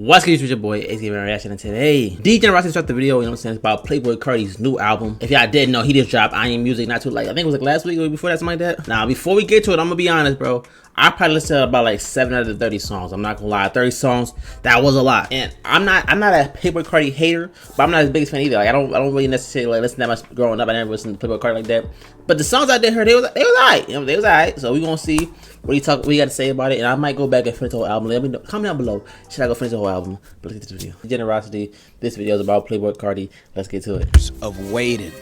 What's good, it's your boy AZ Reaction, and today Degenerocity started the video, you know what I'm saying, it's about Playboi Carti's new album. If y'all didn't know, he just dropped I Am Music not too I think it was like last week or before that, something like that. Now, before we get to it, I'm gonna be honest, bro. I probably listened to about like 7 out of 30 songs. I'm not gonna lie, 30 songs, that was a lot. And I'm not a Playboi Carti hater, but I'm not his biggest fan either. Like I don't really necessarily like listen that much growing up. I never listened to Playboi Carti like that. But the songs I did hear, they was alright. You know, they was alright. So we gonna see what he got to say about it, and I might go back and finish the whole album. Let me know, comment down below. Should I go finish the whole album? But let's get to the video. Degenerocity. This video is about Playboi Carti. Let's get to it. Of waiting.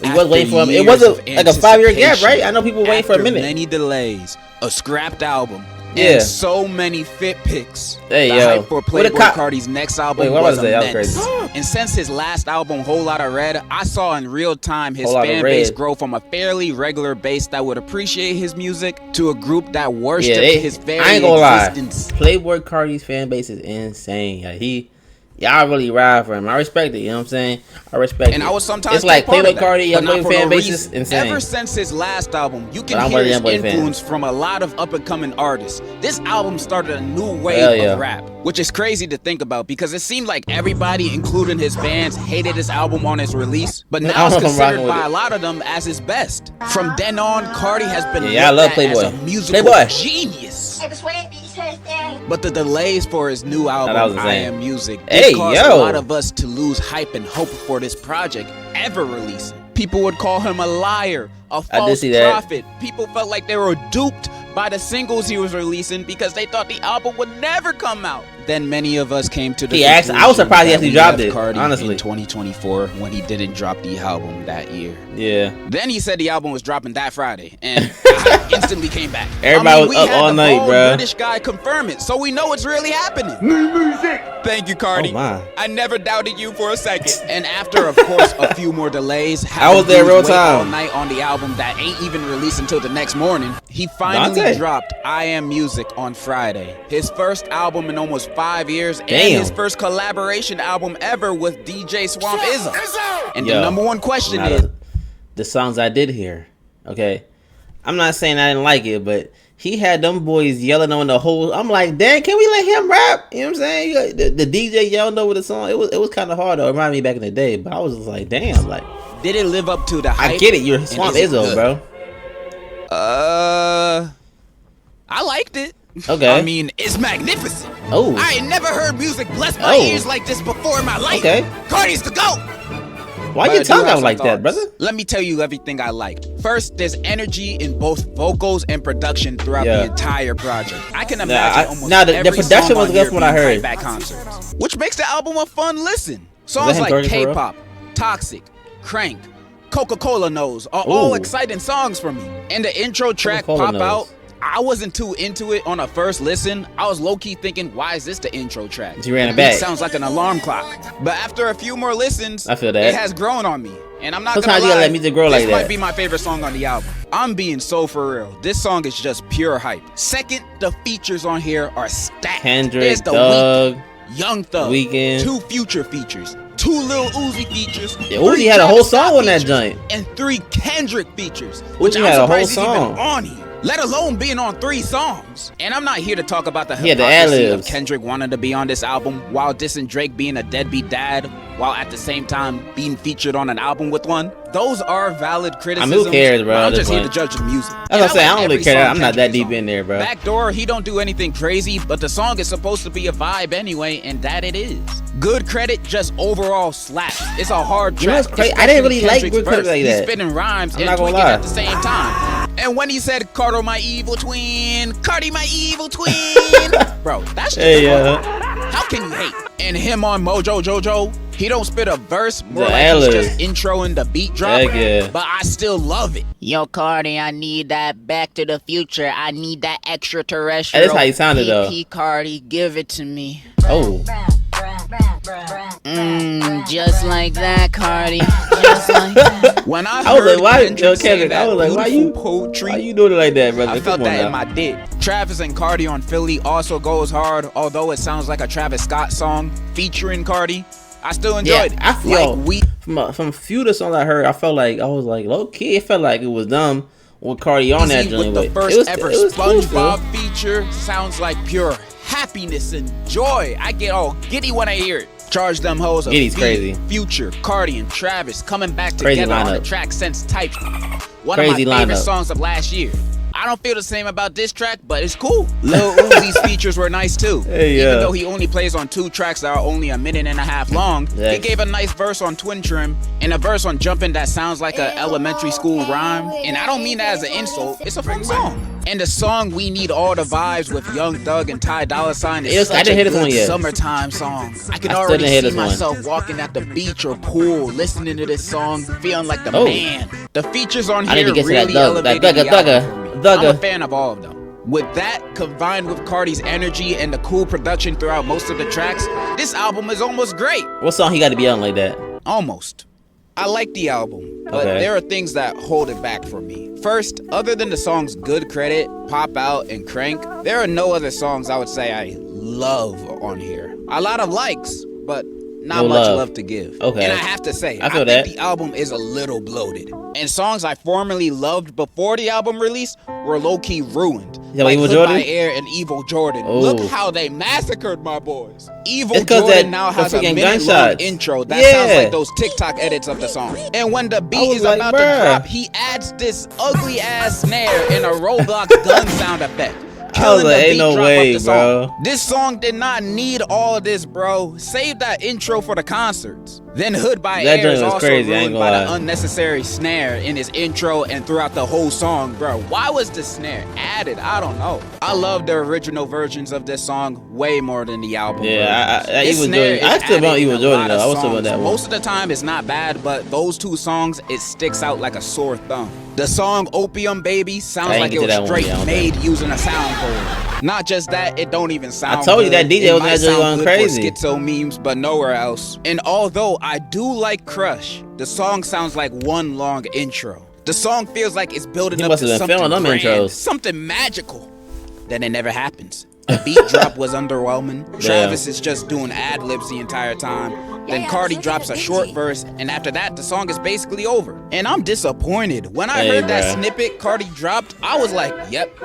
We was waiting for him. It wasn't like a 5-year gap, right? I know people waiting for a minute. Many delays, a scrapped album. Yeah. And so many fit pics. Hey, the yo. hype for Playboi Carti's next album was immense. And since his last album, Whole Lotta Red, I saw in real time his fan base grow from a fairly regular base that would appreciate his music to a group that worshipped his very I ain't gonna existence. Lie. Playboi Carti's fan base is insane. Yeah, y'all really ride for him. I respect it. You know what I'm saying? I respect it. And I was sometimes it's like Playboi Carti, your fan base is insane. Ever since his last album, you can hear his influence from a lot of up-and-coming artists. This album started a new wave of rap, which is crazy to think about because it seemed like everybody, including his fans, hated this album on its release. But now it's considered by a lot of them as his best. From then on, Carti has been looked at as a musical genius. But the delays for his new album, I Am Music, caused a lot of us to lose hype and hope for this project ever releasing. People would call him a liar, a false prophet. People felt like they were duped by the singles he was releasing because they thought the album would never come out. Then many of us came to the conclusion I was surprised he actually dropped it, Carti honestly. in 2024 when he didn't drop the album that year. Yeah. Then he said the album was dropping that Friday, and I instantly came back. Everybody was up all night, bro. British guy confirm it, so we know it's really happening. New music. Thank you, Carti. Oh my. I never doubted you for a second. And after, of course, a few more delays, I was there real time all night on the album that ain't even released until the next morning. He finally dropped I Am Music on Friday, his first album in almost 5 years, and his first collaboration album ever with DJ Swamp Izzo. And the number one question is the songs I did hear. Okay, I'm not saying I didn't like it, but he had them boys yelling on the whole. I'm like, damn, can we let him rap? You know what I'm saying? The DJ yelled over the song. It was kind of hard though. It reminded me back in the day, but I was just like, damn, like, did it live up to the hype? I get it. You're Swamp Izzo, bro. I liked it. Okay. I mean, it's magnificent. Oh. I ain't never heard music bless my ears like this before in my life. Okay. Carti's the GOAT. Why you talking out like that, brother? Let me tell you everything I like. First, there's energy in both vocals and production throughout the entire project. I can imagine almost every the production was good from what I heard at concerts, which makes the album a fun listen. Songs like K-pop, Toxic, Crank, Coca-Cola Knows are all exciting songs for me. And the intro track, Pop Out, I wasn't too into it on a first listen. I was low-key thinking, why is this the intro track? You ran it back. It sounds like an alarm clock. But after a few more listens, I feel that it has grown on me. And I'm not gonna sometimes you gotta let music grow like that. This might be my favorite song on the album. I'm being so for real. This song is just pure hype. Second, the features on here are stacked. Kendrick, Thug, Young Thug, Weeknd, 2 Future features, 2 Lil Uzi features. Yeah, Uzi had a whole song on that joint. And 3 Kendrick features. Which I'm surprised he's even on here. Let alone being on 3 songs. And I'm not here to talk about the hypocrisy of Kendrick wanting to be on this album while dissing Drake being a deadbeat dad, while at the same time being featured on an album with one. Those are valid criticisms. I mean, who cares, bro? I'm just here to judge the music. That's what I'm saying. I don't really care. I'm not that deep in there, bro. Backdoor, he don't do anything crazy, but the song is supposed to be a vibe anyway, and that it is. Good Credit just overall slaps. It's a hard track. You know what's crazy? I didn't really like Good Credit like that. He's spitting rhymes and tweaking at the same time. And when he said, Carter, my evil twin, Carti, my evil twin, bro, that's just how can you hate? And him on Mojo Jojo, he don't spit a verse, more like he's just introing the beat drop, but I still love it. Yo, Carti, I need that Back to the Future. I need that extraterrestrial. That's how he sounded, though. Carti, give it to me. Oh. Just like that, Carti. Just like that. When I heard Kendrick, I was like, why you doing it like that, brother? I felt that in my dick. Travis and Carti on Philly also goes hard, although it sounds like a Travis Scott song featuring Carti. I still enjoyed it. I feel from a few of the songs I heard, I was like low key. It felt like it was dumb with Carti on that joint. The first ever SpongeBob feature sounds like pure happiness and joy. I get all giddy when I hear it. Charge them hoes of Giddy's crazy. Future, Carti, and Travis coming back Crazy together on lineup. the track since Type. One Crazy of my favorite lineup. songs of last year. I don't feel the same about this track, but it's cool. Lil Uzi's features were nice too. Hey, Even though he only plays on 2 tracks that are only 1.5 minutes long, Yeah. he gave a nice verse on Twin Trim and a verse on Jumpin' that sounds like an elementary school rhyme. And I don't mean that as an insult, it's a fun song. And the song We Need All the Vibes with Young Thug and Ty Dolla $ign is such a good summertime song. I can already see myself walking at the beach or pool, listening to this song, feeling like the man. The features on here really elevated the album for me. I'm a fan of all of them. With that, combined with Carti's energy and the cool production throughout most of the tracks, this album is almost great. What song he got to be on like that? Almost. I like the album, but there are things that hold it back for me. First, other than the songs Good Credit, Pop Out, and Crank, there are no other songs I would say I love on here. A lot of likes, but not much love to give. And I have to say, I think the album is a little bloated. And songs I formerly loved before the album release were low-key ruined. Like Hood by Air and Evil Jordan. Look how they massacred my boys. Evil Jordan now has a minute-long intro that sounds like those TikTok edits of the song. And when the beat is about to drop, he adds this ugly-ass snare and a Roblox gun sound effect. Killing the beat drop of the song. This song did not need all of this, bro. Save that intro for the concerts. Then Hood by Air is also ruined by the unnecessary snare in his intro and throughout the whole song, bro. Why was the snare added? I don't know. I love the original versions of this song way more than the album versions. I still want Evil Jordan though. I was still about that one. Most of the time it's not bad, but those 2 songs, it sticks out like a sore thumb. The song Opium Baby sounds like it was straight made using a soundboard. Not just that, it don't even sound good. I told you that DJ was actually going crazy. Schizo memes, but nowhere else. And although I do like Crush, the song sounds like one long intro. The song feels like it's building up to something grand, something magical. Then it never happens. The beat drop was underwhelming. Travis is just doing ad-libs the entire time. Then Carti drops a short verse, and after that, the song is basically over. And I'm disappointed. When I heard that snippet Carti dropped, I was like, yep,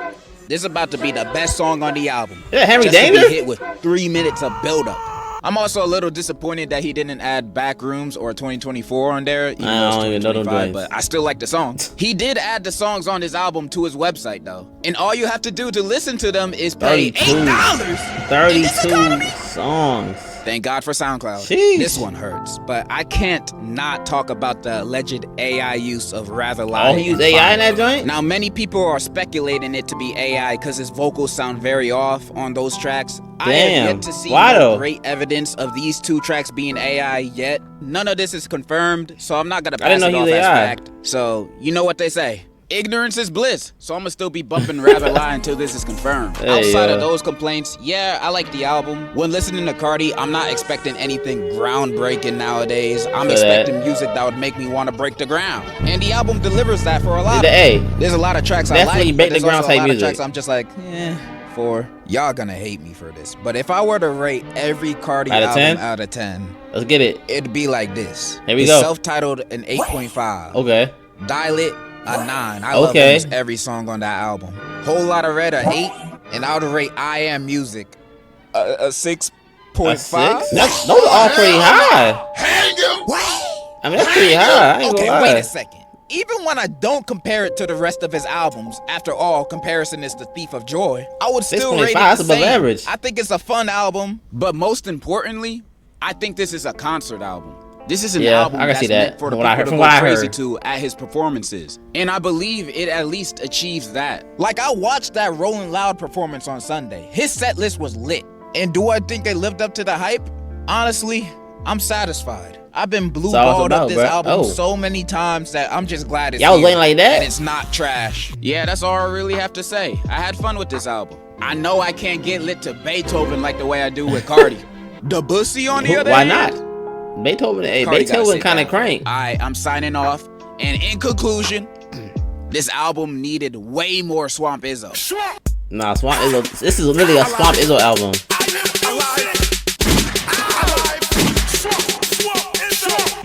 this is about to be the best song on the album. Henry Just to be hit with 3 minutes of build-up. I'm also a little disappointed that he didn't add Backrooms or 2024 on there, even though it's 2025, but I still like the song. He did add the songs on his album to his website, though. And all you have to do to listen to them is pay $8. 32 songs. Thank God for SoundCloud. Jeez. This one hurts, but I can't not talk about the alleged AI use of Rather Lie. Oh, he used AI in that joint? Now, many people are speculating it to be AI because his vocals sound very off on those tracks. I have yet to see great evidence of these 2 tracks being AI yet. None of this is confirmed, so I'm not going to pass it off as fact. So, you know what they say. Ignorance is bliss, so I'm gonna still be bumping Rather Lie until this is confirmed. Outside of those complaints, yeah, I like the album. When listening to Carti, I'm not expecting anything groundbreaking nowadays. I'm expecting music that would make me want to break the ground. And the album delivers that for a lot of them. There's a lot of tracks I like, but there's also a lot of tracks I'm just like, for. Y'all gonna hate me for this, but if I were to rate every Carti album out of 10, let's get it. It'd be like this. Here we go. Self-titled an 8.5. Okay. Dial It a 9. I love almost every song on that album. Whole Lot of Red a 8, and I would rate I Am Music a 6.5. Those are all pretty high. I mean, that's pretty high. Okay, wait a second. Even when I don't compare it to the rest of his albums, after all, comparison is the thief of joy, I would still rate it the same. I think it's a fun album, but most importantly, I think this is a concert album. This is an album that's meant for the people to go crazy to at his performances. And I believe it at least achieves that. Like, I watched that Rolling Loud performance on Sunday. His set list was lit. And do I think they lived up to the hype? Honestly, I'm satisfied. I've been blue-balled up this album so many times that I'm just glad it's y'all laying like that? And it's not trash. Yeah, that's all I really have to say. I had fun with this album. I know I can't get lit to Beethoven like the way I do with Carti. Debussy on the other hand? Why not? Beethoven kind of crank. Alright, I'm signing off. And in conclusion, this album needed way more Swamp Izzo. Nah, Swamp Izzo. This is really a Swamp Izzo album.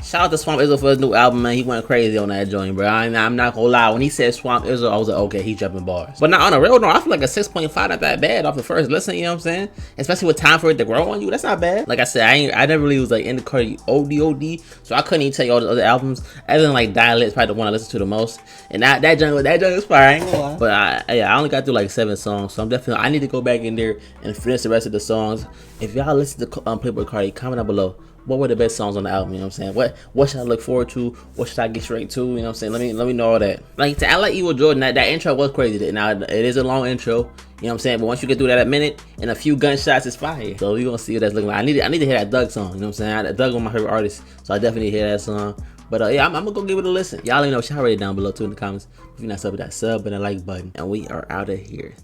Shout out to Swamp Izzo for his new album, man. He went crazy on that joint, bro. I'm not gonna lie. When he said Swamp Izzo, I was like, okay, he's jumping bars. But not on a real note, I feel like a 6.5 not that bad off the first listen, you know what I'm saying? Especially with Time for It to Grow on You, that's not bad. Like I said, I never really was like into Carti OD, so I couldn't even tell you all the other albums. Other than like Dial It's probably the one I listen to the most. And that joint is fire, I ain't gonna lie. But I only got through like 7 songs, so I need to go back in there and finish the rest of the songs. If y'all listen to Playboi Carti, comment down below. What were the best songs on the album? You know what I'm saying? What should I look forward to? What should I get straight to? You know what I'm saying? Let me know all that. Like to act like Evil Jordan, that intro was crazy. Now it is a long intro. You know what I'm saying? But once you get through that a minute and a few gunshots, it's fire. So we gonna see what that's looking like. I need to hear that Doug song. You know what I'm saying? Doug one of my favorite artists, so I definitely hear that song. But yeah, I'm gonna go give it a listen. Y'all let me know. Y'all rate it down below too in the comments. If you're not subbed, that sub and a like button. And we are out of here.